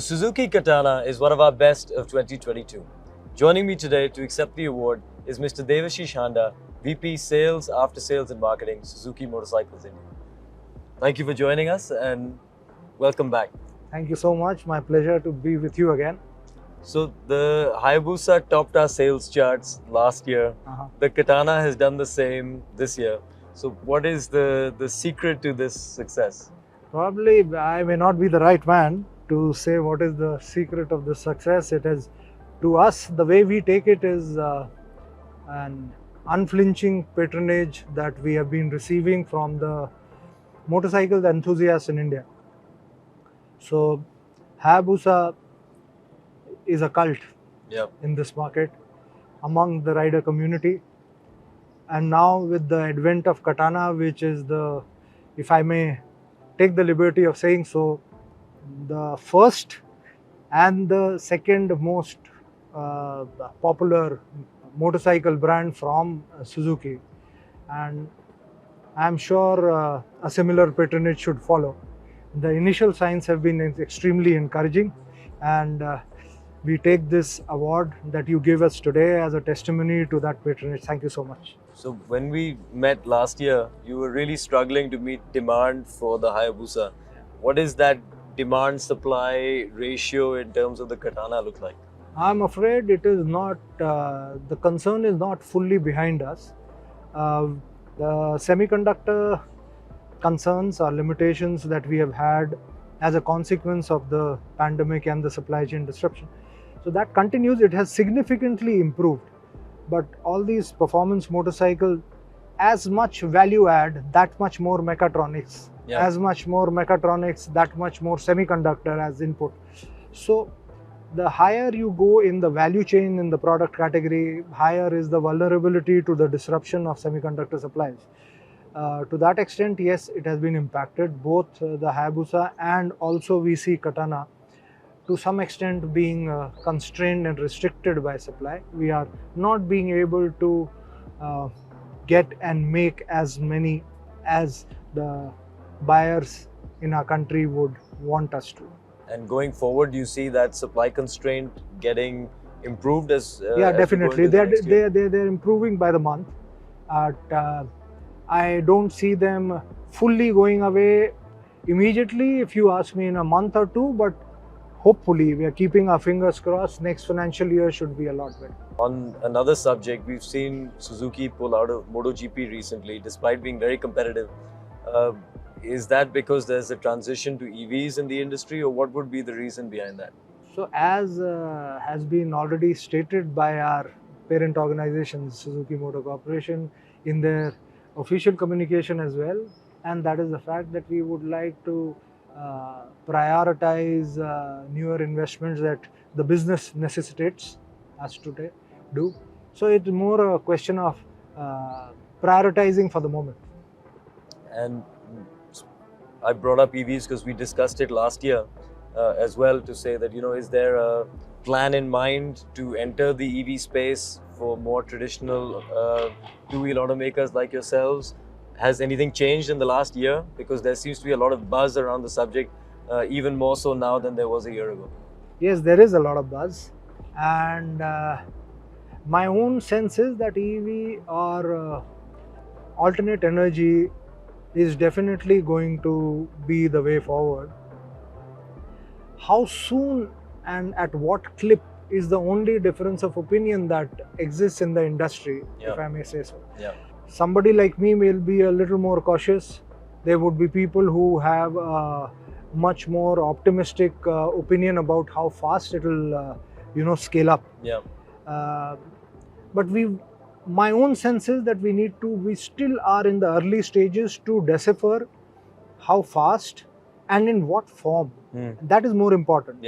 Suzuki Katana is one of our best of 2022. Joining me today to accept the award is Mr. Devashish Handa, VP Sales, After Sales and Marketing, Suzuki Motorcycles India. Thank you for joining us and welcome back. Thank you so much. My pleasure to be with you again. So the Hayabusa topped our sales charts last year. The Katana has done the same this year. So what is the secret to this success? Probably I may not be the right man to say what is the secret of this success. It is, to us, the way we take it is an unflinching patronage that we have been receiving from the motorcycle enthusiasts in India. So Hayabusa is a cult in this market among the rider community. And now with the advent of Katana, which is the, if I may take the liberty of saying so, the first and the second most popular motorcycle brand from Suzuki. And I'm sure a similar patronage should follow. The initial signs have been extremely encouraging, and we take this award that you gave us today as a testimony to that patronage. Thank you so much. So when we met last year, you were really struggling to meet demand for the Hayabusa. What is that demand-supply ratio in terms of the Katana look like? I'm afraid it is not, the concern is not fully behind us. The semiconductor concerns or limitations that we have had as a consequence of the pandemic and the supply chain disruption. So that continues. It has significantly improved. But all these performance motorcycles, as much value add, that much more mechatronics. As much more mechatronics, that much more semiconductor as input. So the higher you go in the value chain in the product category, higher is the vulnerability to the disruption of semiconductor supplies. To that extent, yes, it has been impacted, both the Hayabusa and also we see Katana to some extent being constrained and restricted by supply. We are not being able to get and make as many as the buyers in our country would want us to. And going forward, do you see that supply constraint getting improved as yeah, as definitely. They're Improving by the month. I don't see them fully going away immediately, if you ask me, in a month or two, but hopefully we are keeping our fingers crossed. Next financial year should be a lot better. On another subject, we've seen Suzuki pull out of Moto GP recently, despite being very competitive. Is that because there's a transition to EVs in the industry, or what would be the reason behind that? So as has been already stated by our parent organization, Suzuki Motor Corporation, in their official communication as well, and that is the fact that we would like to prioritize newer investments that the business necessitates us to do. So it's more a question of prioritizing for the moment. And I brought up EVs because we discussed it last year as well, to say that, is there a plan in mind to enter the EV space for more traditional two-wheel automakers like yourselves? Has anything changed in the last year? Because there seems to be a lot of buzz around the subject, even more so now than there was a year ago. Yes, there is a lot of buzz, and my own sense is that EV or alternate energy is definitely going to be the way forward. How soon and at what clip is the only difference of opinion that exists in the industry, if I may say so. Somebody like me will be a little more cautious. There would be people who have a much more optimistic opinion about how fast it will, scale up. But my own sense is that we still are in the early stages to decipher how fast and in what form. That is more important.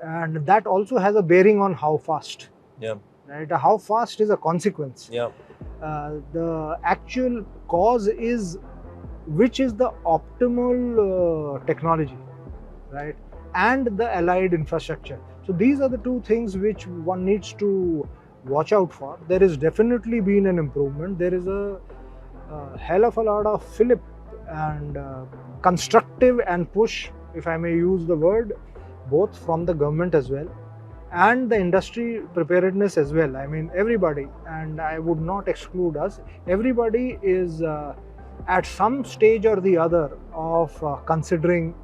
And that also has a bearing on how fast. Right? How fast is a consequence. The actual cause is which is the optimal technology, right? And the allied infrastructure. So these are the two things which one needs to watch out for. There has definitely been an improvement. There is a hell of a lot of fillip and constructive and push, if I may use the word, both from the government as well and the industry preparedness as well. I mean, everybody, and I would not exclude us, everybody is at some stage or the other of considering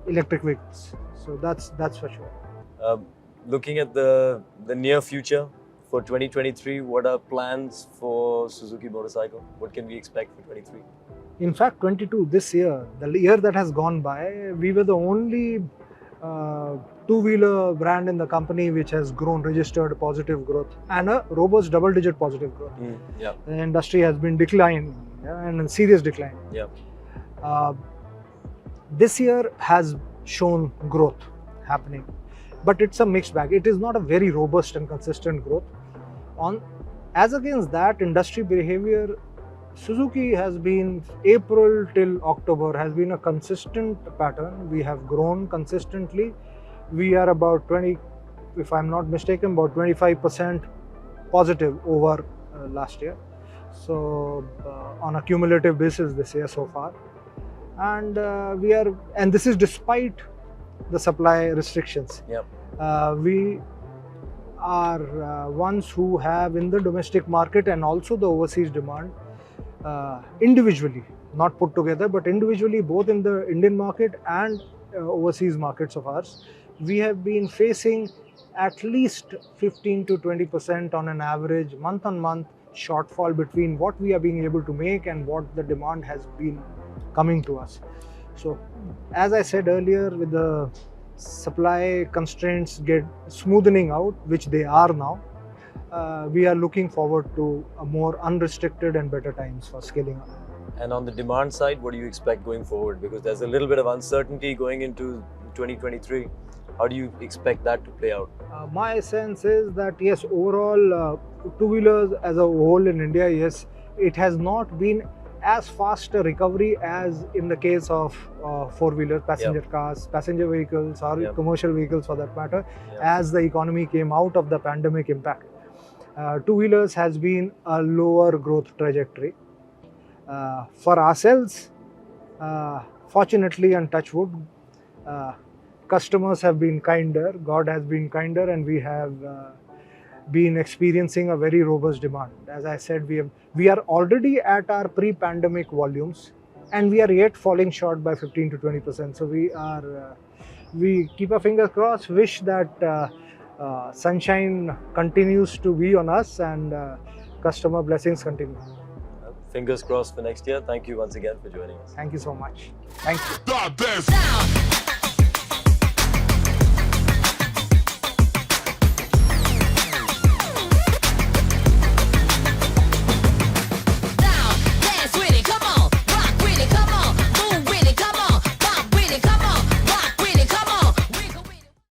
electric vehicles. So that's for sure. Looking at the near future for 2023, what are plans for Suzuki Motorcycle? What can we expect for 23? In fact, 22, this year, the year that has gone by, we were the only two-wheeler brand in the company which has registered positive growth and a robust double-digit positive growth. Yeah. The industry has been declining, and in serious decline. Yeah. This year has shown growth happening, but it's a mixed bag. It is not a very robust and consistent growth. As against that industry behavior, Suzuki has been, April till October has been a consistent pattern. We have grown consistently. We are about 20, if I'm not mistaken, about 25% positive over last year. So on a cumulative basis this year so far. And and this is despite the supply restrictions. Yep. We are ones who have in the domestic market and also the overseas demand individually, not put together, but individually, both in the Indian market and overseas markets of ours, we have been facing at least 15 to 20% on an average month-on-month shortfall between what we are being able to make and what the demand has been coming to us. So, as I said earlier, with the supply constraints get smoothening out, which they are now, we are looking forward to a more unrestricted and better times for scaling up. And on the demand side, what do you expect going forward? Because there's a little bit of uncertainty going into 2023. How do you expect that to play out? My sense is that yes, overall two-wheelers as a whole in India, yes, it has not been as fast a recovery as in the case of four-wheelers, passenger cars, passenger vehicles, or commercial vehicles for that matter, as the economy came out of the pandemic impact. Two-wheelers has been a lower growth trajectory. For ourselves, fortunately and touch wood, customers have been kinder, God has been kinder, and we have been experiencing a very robust demand. As I said, we are already at our pre-pandemic volumes, and we are yet falling short by 15 to 20%. So we keep our fingers crossed, wish that sunshine continues to be on us and customer blessings continue. Fingers crossed for next year. Thank you once again for joining us. Thank you so much. Thank you.